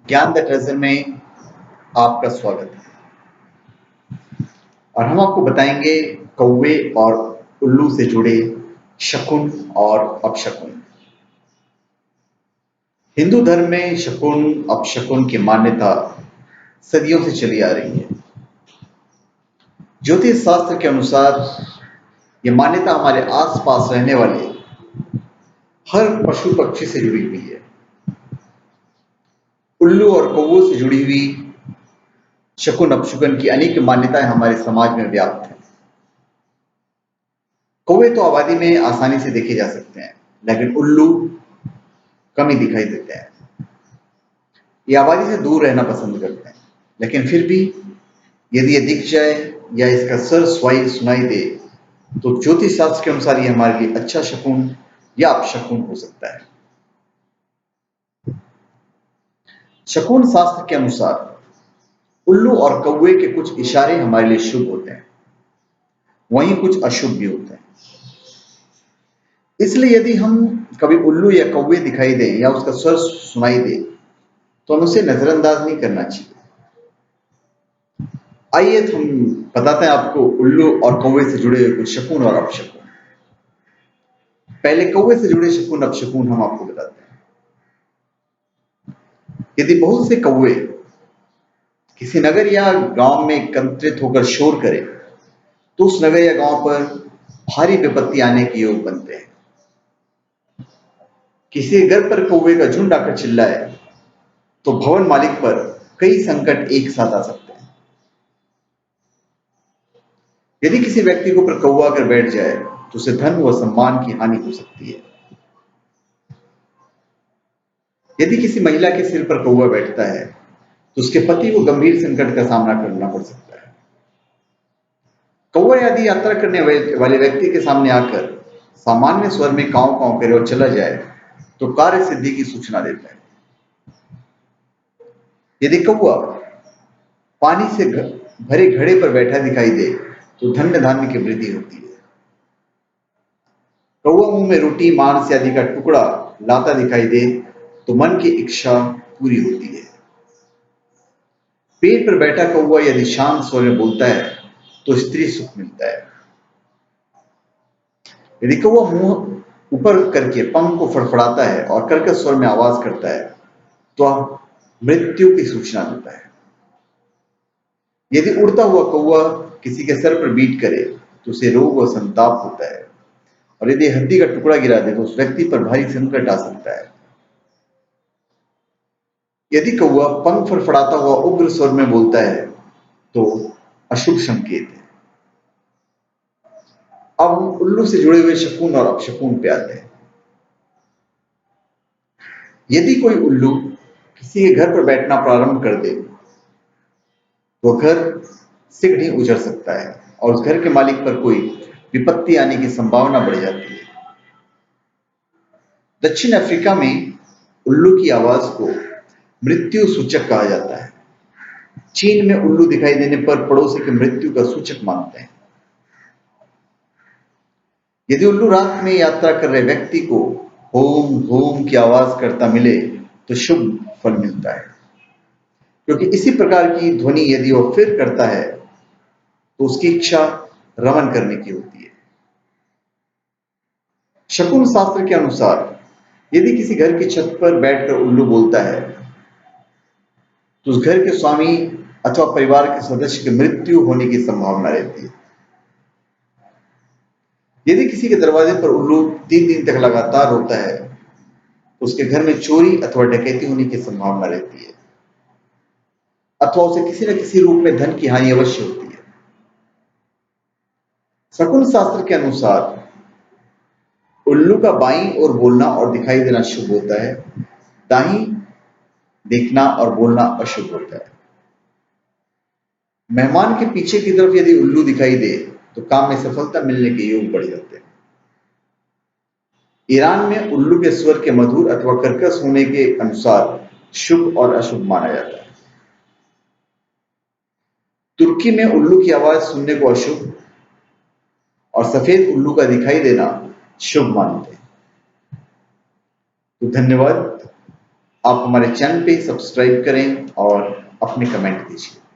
ज्ञान the treasure में आपका स्वागत है। और हम आपको बताएंगे कौवे और उल्लू से जुड़े शकुन और अपशकुन। हिंदू धर्म में शकुन अपशकुन की मान्यता सदियों से चली आ रही है। ज्योतिष शास्त्र के अनुसार यह मान्यता हमारे आसपास रहने वाले हर पशु पक्षी से जुड़ी हुई है। उल्लू और कौवों से जुड़ी हुई शकुन अपशकुन की अनेक मान्यताएं हमारे समाज में व्याप्त हैं। कौवे तो आबादी में आसानी से देखे जा सकते हैं, लेकिन उल्लू कम ही दिखाई देते हैं। ये आबादी से दूर रहना पसंद करते हैं, लेकिन फिर भी यदि ये दिख जाए या इसका सर सुनाई दे तो ज्योतिष शास्त्र के अनुसार ये हमारे लिए अच्छा शकुन या अपशकुन हो सकता है। शकुन शास्त्र के अनुसार उल्लू और कौवे के कुछ इशारे हमारे लिए शुभ होते हैं, वहीं कुछ अशुभ भी होते हैं। इसलिए यदि हम कभी उल्लू या कौवे दिखाई दें या उसका स्वर सुनाई दे तो हमें उसे नजरअंदाज नहीं करना चाहिए। आइए हम बताते हैं आपको उल्लू और कौवे से जुड़े हुए कुछ शकुन और अपशकुन। पहले कौवे से जुड़े शकुन अपशकुन हम आपको बताते हैं। यदि बहुत से कौवे किसी नगर या गांव में एकत्रित होकर शोर करें तो उस नगर या गांव पर भारी विपत्ति आने के योग बनते हैं। किसी घर पर कौवे का झुंड आकर चिल्लाए तो भवन मालिक पर कई संकट एक साथ आ सकते हैं। यदि किसी व्यक्ति के ऊपर कौवा कर बैठ जाए तो उसे धन व सम्मान की हानि हो सकती है। यदि किसी महिला के सिर पर कौवा बैठता है तो उसके पति को गंभीर संकट का सामना करना पड़ सकता है। कौवा यदि यात्रा करने वाले व्यक्ति के सामने आकर सामान्य स्वर में कांव कांव करे और चला जाए तो कार्य सिद्धि की सूचना देता है। यदि कौवा पानी से भरे घड़े पर बैठा दिखाई दे तो धन्य धान्य की वृद्धि होती है। कौवा मुंह में रोटी मांस आदि का टुकड़ा लाता दिखाई दे तो मन की इच्छा पूरी होती है। पेड़ पर बैठा कौवा यदि शांत स्वर में बोलता है तो स्त्री सुख मिलता है। यदि कौवा मुंह ऊपर करके पंख को फड़फड़ाता है और कर्कश स्वर में आवाज करता है तो मृत्यु की सूचना देता है। यदि उड़ता हुआ कौवा किसी के सर पर बीट करे तो उसे रोग और संताप होता है। और यदि हड्डी का टुकड़ा गिरा दे तो उस व्यक्ति पर भारी संकट आ सकता है। यदि कौवा पंख फड़फड़ाता हुआ उग्र स्वर में बोलता है तो अशुभ संकेत है। अब हम उल्लू से जुड़े हुए शकुन और अपशकुन पे आते हैं। यदि कोई उल्लू किसी के घर पर बैठना प्रारंभ कर दे तो घर शीघ्र ही उजड़ सकता है और उस घर के मालिक पर कोई विपत्ति आने की संभावना बढ़ जाती है। दक्षिण अफ्रीका में उल्लू की आवाज को मृत्यु सूचक कहा जाता है। चीन में उल्लू दिखाई देने पर पड़ोसी की मृत्यु का सूचक मानते हैं। यदि उल्लू रात में यात्रा कर रहे व्यक्ति को होम होम की आवाज करता मिले तो शुभ फल मिलता है, क्योंकि इसी प्रकार की ध्वनि यदि वह फिर करता है तो उसकी इच्छा रमन करने की होती है। शकुन शास्त्र के अनुसार यदि किसी घर की छत पर बैठकर उल्लू बोलता है तो उस घर के स्वामी अथवा परिवार के सदस्य की मृत्यु होने की संभावना रहती है। यदि किसी के दरवाजे पर उल्लू 3 दिन तक लगातार रोता है तो उसके घर में चोरी अथवा डकैती होने की संभावना रहती है, अथवा उसे किसी न किसी रूप में धन की हानि अवश्य होती है। शकुन शास्त्र के अनुसार उल्लू का बाईं ओर बोलना और दिखाई देना शुभ होता है, दाईं देखना और बोलना अशुभ होता है। मेहमान के पीछे की तरफ यदि उल्लू दिखाई दे तो काम में सफलता मिलने के योग बढ़ जाते हैं। ईरान में उल्लू के स्वर के मधुर अथवा कर्कश होने के अनुसार शुभ और अशुभ माना जाता है। तुर्की में उल्लू की आवाज सुनने को अशुभ और सफेद उल्लू का दिखाई देना शुभ मानते हैं। तो धन्यवाद। आप हमारे चैनल पे सब्सक्राइब करें और अपने कमेंट दीजिए।